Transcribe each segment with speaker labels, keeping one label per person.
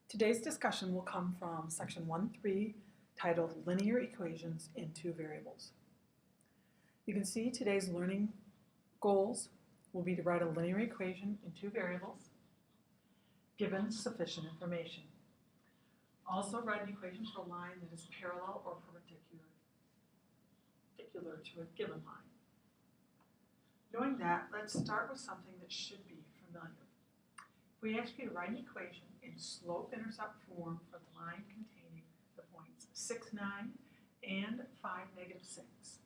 Speaker 1: Today's discussion will come from section 1.3 titled Linear Equations in Two Variables. You can see today's learning goals will be to write a linear equation in two variables given sufficient information. Also write an equation for a line that is parallel or perpendicular to a given line. Knowing that, let's start with something that should be familiar. If we ask you to write an equation in slope-intercept form for the line containing the points 6, 9 and 5, -6.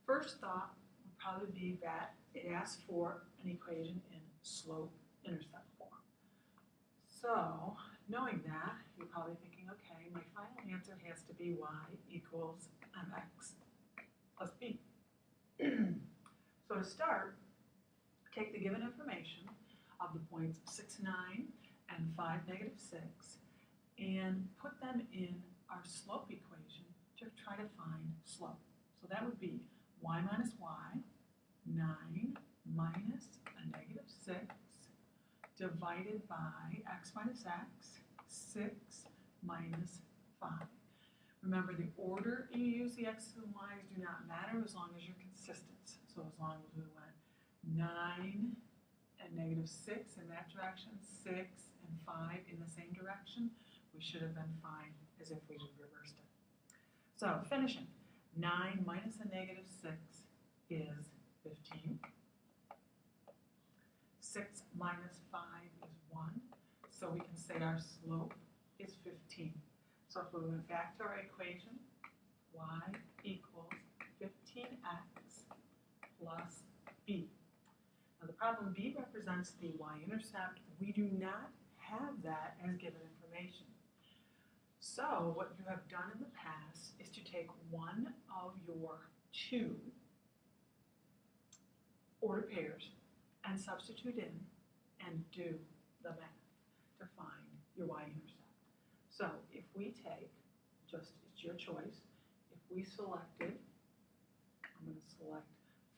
Speaker 1: First thought would probably be that it asks for an equation in slope-intercept form. So, knowing that, you're probably thinking, okay, my final answer has to be y equals mx plus b. So to start, take the given information of the points 6, 9 and 5, -6 and put them in our slope equation to try to find slope. So that would be y minus y, 9 minus a -6 divided by x minus x, 6 minus 5. Remember, the order you use the x's and y's do not matter as long as you're consistent. So as long as we went 9 and -6 in that direction, 6 and 5 in the same direction, we should have been fine as if we had reversed it. So finishing, 9 minus a -6 is 15. 6 minus 5 is 1. So we can say our slope is 15. So if we went back to our equation, y equals 15x plus b. Now the problem b represents the y-intercept. We do not have that as given information. So what you have done in the past is to take one of your two ordered pairs and substitute in and do the math to find your y-intercept. So if we take, it's your choice, if we selected, I'm going to select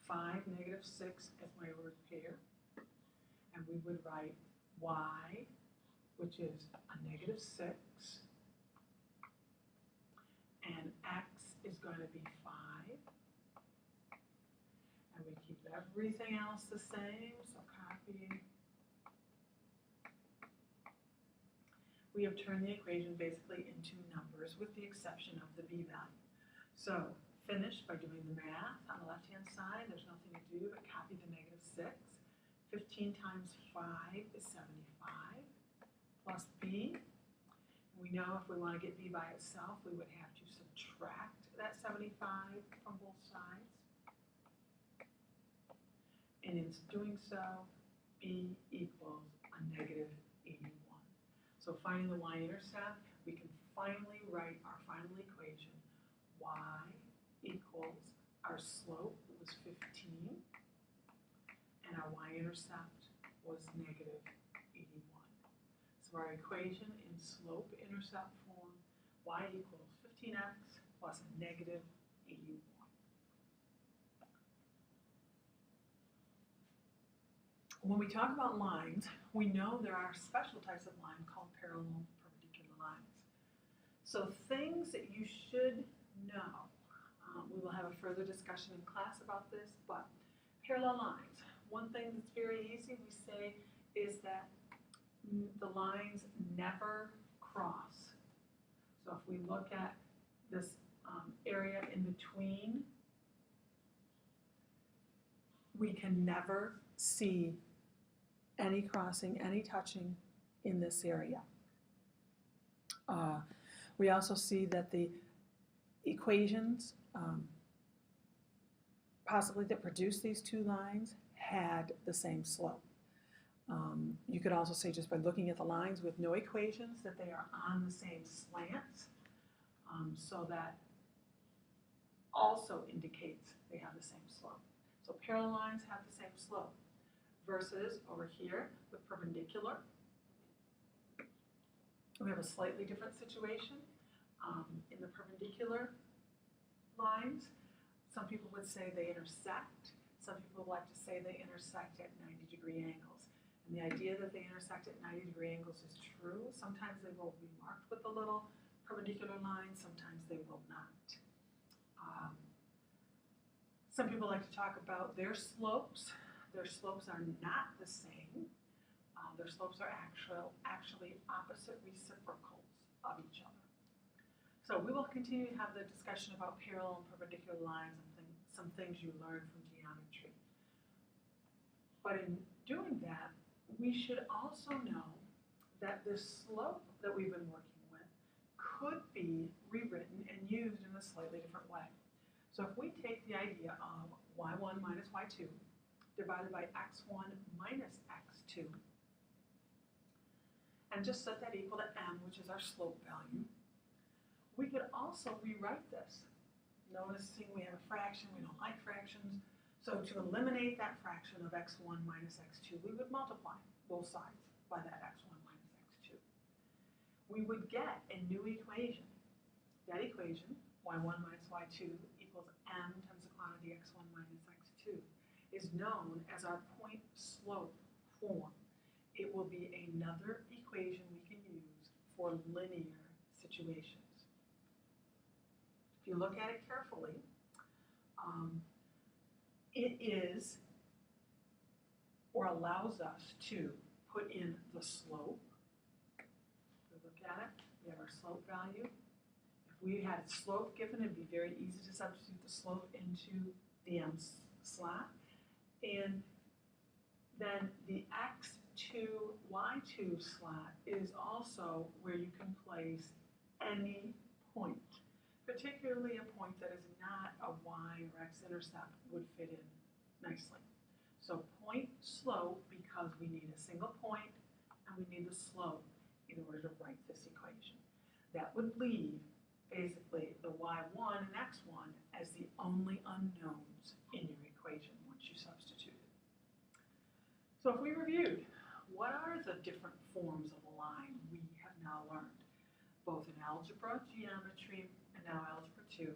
Speaker 1: 5, -6 as my ordered pair, and we would write y, which is a -6, and x is going to be 5, and we keep everything else the same, so copy. We have turned the equation basically into numbers with the exception of the b value. So finish by doing the math on the left-hand side. There's nothing to do but copy the -6. 15 times 5 is 75 plus b. We know if we want to get b by itself, we would have to subtract that 75 from both sides. And in doing so, b equals a -81. So finding the y-intercept, we can finally write our final equation. Y equals our slope was 15, and our y-intercept was -81. So our equation in slope-intercept form, y equals 15x plus a -81. When we talk about lines, we know there are special types of line called parallel perpendicular lines. So things that you should know, we will have a further discussion in class about this, but parallel lines, one thing that's very easy we say is that the lines never cross. So if we look at this area in between, we can never see any crossing, any touching in this area. We also see that the equations possibly that produce these two lines had the same slope. You could also say just by looking at the lines with no equations that they are on the same slants, so that also indicates they have the same slope. So parallel lines have the same slope. Versus over here with perpendicular, we have a slightly different situation. In the perpendicular lines, some people would say they intersect. Some people like to say they intersect at 90-degree angles. And the idea that they intersect at 90-degree angles is true. Sometimes they will be marked with a little perpendicular line, sometimes they will not. Some people like to talk about their slopes. Their slopes are not the same. Their slopes are actually opposite reciprocals of each other. So we will continue to have the discussion about parallel and perpendicular lines and some things you learned from geometry. But in doing that, we should also know that the slope that we've been working with could be rewritten and used in a slightly different way. So if we take the idea of y1 minus y2 divided by x1 minus x2, and just set that equal to m, which is our slope value, we could also rewrite this. Noticing we have a fraction, we don't like fractions, so to eliminate that fraction of x1 minus x2, we would multiply both sides by that x1 minus x2. We would get a new equation. That equation, y1 minus y2 equals m times the quantity x1 minus x2, is known as our point slope form. It will be another equation we can use for linear situations. If you look at it carefully, it is, or allows us to put in the slope. If we look at it, we have our slope value. If we had a slope given, it'd be very easy to substitute the slope into the m slot. And then the x2, y2 slot is also where you can place any point, particularly a point that is not a y or x-intercept would fit in nicely. So point slope, because we need a single point and we need the slope in order to write this equation. That would leave basically the y1 and x1 as the only unknowns in your equation once you substitute it. So if we reviewed, what are the different forms of a line we have now learned? Both in algebra, geometry, and now algebra 2,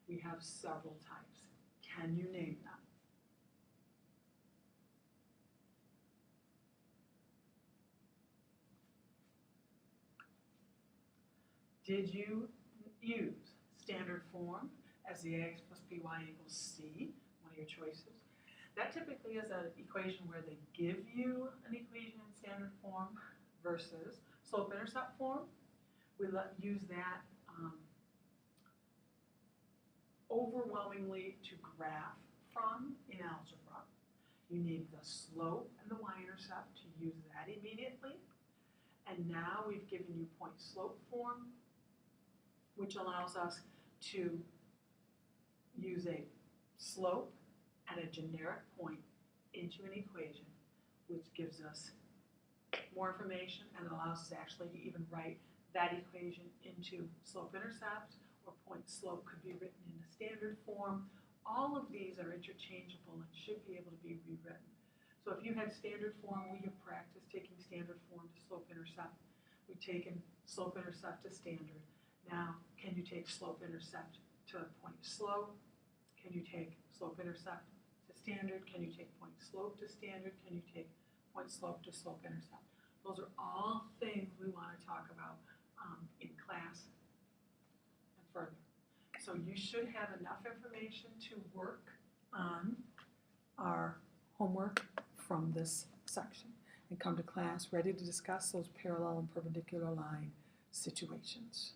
Speaker 1: we have several types. Can you name them? Did you use standard form as the ax plus by equals c, one of your choices? That typically is an equation where they give you an equation in standard form versus slope-intercept form. We use that overwhelmingly to graph from in algebra. You need the slope and the y-intercept to use that immediately. And now we've given you point slope form, which allows us to use a slope and a generic point into an equation, which gives us more information and allows us actually to even write that equation into slope-intercept, or point slope could be written in a standard form. All of these are interchangeable and should be able to be rewritten. So if you had standard form, we have practiced taking standard form to slope-intercept. We've taken slope-intercept to standard. Now, can you take slope-intercept to point slope? Can you take slope-intercept to standard? Can you take point slope to standard? Can you take point slope to slope-intercept? Those are all things we want to talk about in class and further. So you should have enough information to work on our homework from this section and come to class ready to discuss those parallel and perpendicular line situations.